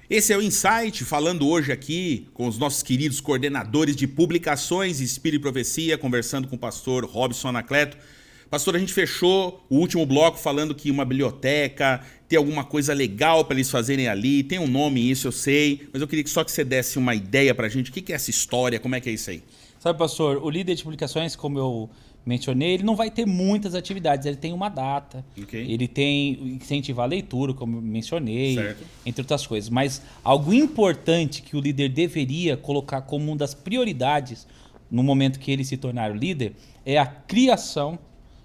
Esse é o Insight, falando hoje aqui com os nossos queridos coordenadores de publicações Espírito e Profecia, conversando com o pastor Robson Anacleto. Pastor, a gente fechou o último bloco falando que uma biblioteca tem alguma coisa legal para eles fazerem ali, tem um nome isso, eu sei, mas eu queria só que você desse uma ideia para a gente, o que é essa história, como é que é isso aí? Sabe, pastor, o líder de publicações, como eu mencionei, ele não vai ter muitas atividades, ele tem uma data, ele tem incentivar a leitura, como eu mencionei, certo, entre outras coisas. Mas algo importante que o líder deveria colocar como uma das prioridades no momento que ele se tornar o líder é a criação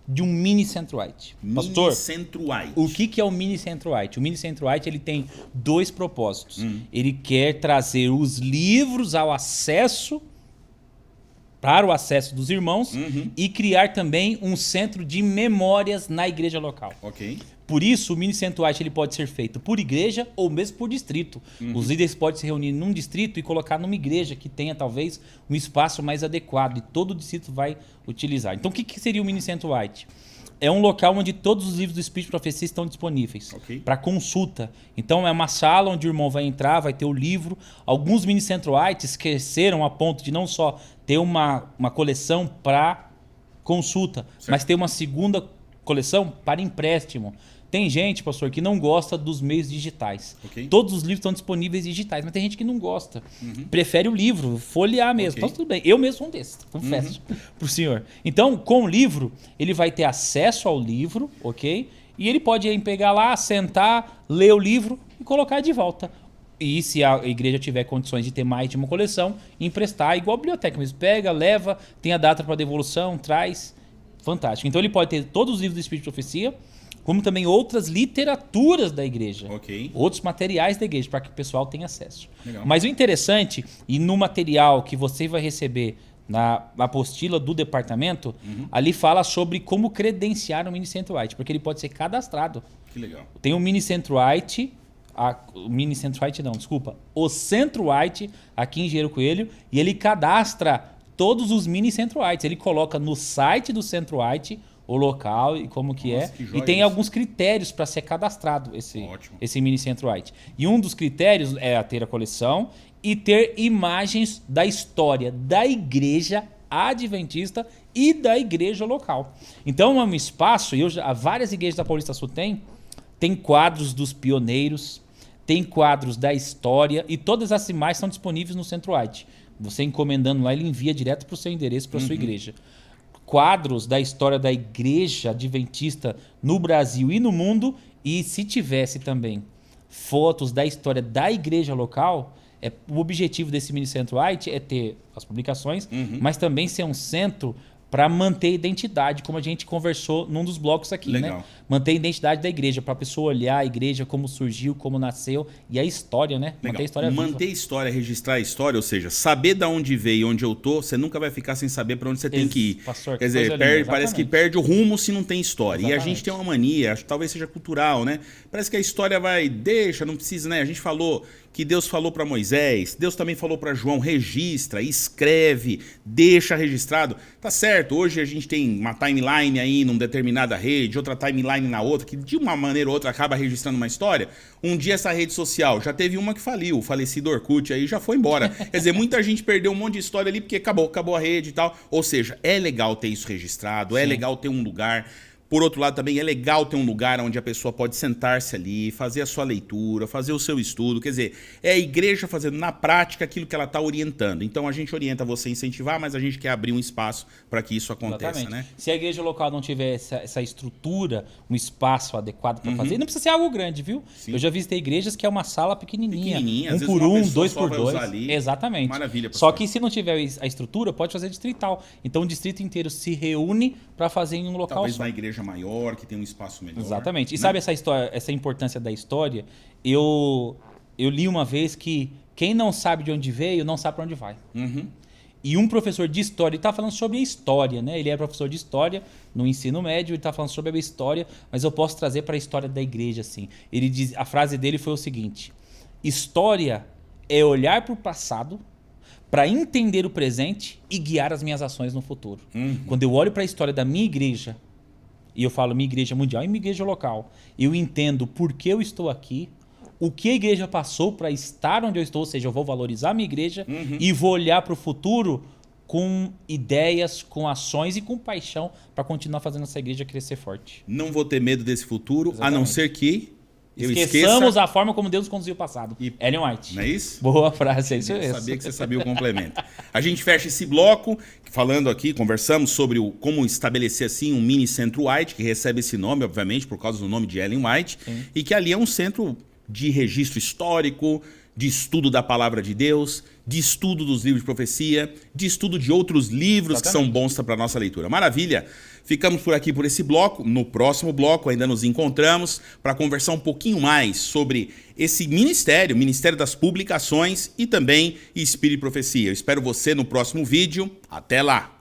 de um mini Centro-White. Pastor, mini Centro-White. O que é o mini Centro-White? O mini Centro-White ele tem dois propósitos. Ele quer trazer os livros ao acesso para o acesso dos irmãos e criar também um centro de memórias na igreja local. Ok. Por isso, o mini Centro-White ele pode ser feito por igreja ou mesmo por distrito. Os líderes podem se reunir num distrito e colocar numa igreja que tenha talvez um espaço mais adequado e todo o distrito vai utilizar. Então, o que seria o mini Centro-White? É um local onde todos os livros do Espírito de Profecia estão disponíveis para consulta. Então, é uma sala onde o irmão vai entrar, vai ter o livro. Alguns mini Centro-Whites cresceram a ponto de não só ter uma coleção para consulta, mas ter uma segunda coleção para empréstimo. Tem gente, pastor, que não gosta dos meios digitais. Todos os livros estão disponíveis digitais, mas tem gente que não gosta. Prefere o livro, folhear mesmo. Então, tudo bem. Eu mesmo sou um desses, confesso para o senhor. Então, com o livro, ele vai ter acesso ao livro, ok? E ele pode pegar lá, sentar, ler o livro e colocar de volta. E se a igreja tiver condições de ter mais de uma coleção, emprestar, igual a biblioteca mesmo. Pega, leva, tem a data para devolução, traz. Fantástico. Então, ele pode ter todos os livros do Espírito de Profecia, como também outras literaturas da igreja, outros materiais da igreja, para que o pessoal tenha acesso. Legal. Mas o interessante, e no material que você vai receber na apostila do departamento, ali fala sobre como credenciar o mini Centro-White, porque ele pode ser cadastrado. Que legal. Tem o mini Centro-White, o Centro-White aqui em Engenheiro Coelho, e ele cadastra todos os mini Centro-Whites. Ele coloca no site do Centro-White o local e como que é. E tem alguns critérios para ser cadastrado esse mini Centro-White. E um dos critérios é ter a coleção e ter imagens da história da igreja adventista e da igreja local. Então é um espaço, e várias igrejas da Paulista Sul tem quadros dos pioneiros, tem quadros da história e todas as imagens são disponíveis no Centro-White. Você encomendando lá, ele envia direto para o seu endereço, para a sua igreja. Quadros da história da igreja adventista no Brasil e no mundo, e se tivesse também fotos da história da igreja local, o objetivo desse mini Centro-White é ter as publicações, mas também ser um centro para manter a identidade, como a gente conversou num dos blocos aqui, né? Manter a identidade da igreja, para a pessoa olhar a igreja, como surgiu, como nasceu, e a história, né? Legal. Manter a história viva. Manter a história, registrar a história, ou seja, saber de onde veio e onde eu tô, você nunca vai ficar sem saber para onde você tem que ir. Pastor, quer dizer, parece que perde o rumo se não tem história. Exatamente. E a gente tem uma mania, acho que talvez seja cultural, né? Parece que a história não precisa, né? A gente falou que Deus falou para Moisés, Deus também falou para João, registra, escreve, deixa registrado. Tá certo, hoje a gente tem uma timeline aí numa determinada rede, outra timeline na outra, que de uma maneira ou outra acaba registrando uma história. Um dia essa rede social, já teve uma que faliu, o falecido Orkut aí já foi embora. Quer dizer, muita gente perdeu um monte de história ali porque acabou a rede e tal. Ou seja, é legal ter isso registrado, é legal ter um lugar. Por outro lado, também é legal ter um lugar onde a pessoa pode sentar-se ali, fazer a sua leitura, fazer o seu estudo. Quer dizer, é a igreja fazendo na prática aquilo que ela está orientando. Então, a gente orienta você a incentivar, mas a gente quer abrir um espaço para que isso aconteça, né? Se a igreja local não tiver essa estrutura, um espaço adequado para fazer, não precisa ser algo grande, viu? Sim. Eu já visitei igrejas que é uma sala pequenininha, às um vezes por uma um, pessoa 2 só por vai 2. usar ali. Exatamente. Maravilha, Só pessoal. que se não tiver a estrutura, pode fazer distrital. Então, o distrito inteiro se reúne para fazer em um local Talvez só. na igreja maior, que tem um espaço melhor. Exatamente. E né? sabe essa história, essa importância da história? Eu li uma vez que quem não sabe de onde veio, não sabe para onde vai. E um professor de história, ele está falando sobre a história, né? Ele é professor de história no ensino médio, ele está falando sobre a história, mas eu posso trazer para a história da igreja, assim. Ele diz, a frase dele foi o seguinte: história é olhar para o passado para entender o presente e guiar as minhas ações no futuro. Quando eu olho para a história da minha igreja, e eu falo minha igreja mundial e minha igreja local, eu entendo por que eu estou aqui, o que a igreja passou para estar onde eu estou, ou seja, eu vou valorizar a minha igreja e vou olhar para o futuro com ideias, com ações e com paixão para continuar fazendo essa igreja crescer forte. Não vou ter medo desse futuro, a não ser que eu Esqueçamos a forma como Deus conduziu o passado. Ellen White. Não é isso? Boa frase, é isso mesmo. Eu sabia que você sabia o complemento. A gente fecha esse bloco falando aqui, conversamos sobre como estabelecer assim um mini centro White, que recebe esse nome, obviamente, por causa do nome de Ellen White, e que ali é um centro de registro histórico, de estudo da palavra de Deus, de estudo dos livros de profecia, de estudo de outros livros que são bons para a nossa leitura. Maravilha! Ficamos por aqui por esse bloco. No próximo bloco ainda nos encontramos para conversar um pouquinho mais sobre esse ministério, Ministério das Publicações e também Espírito e Profecia. Eu espero você no próximo vídeo. Até lá!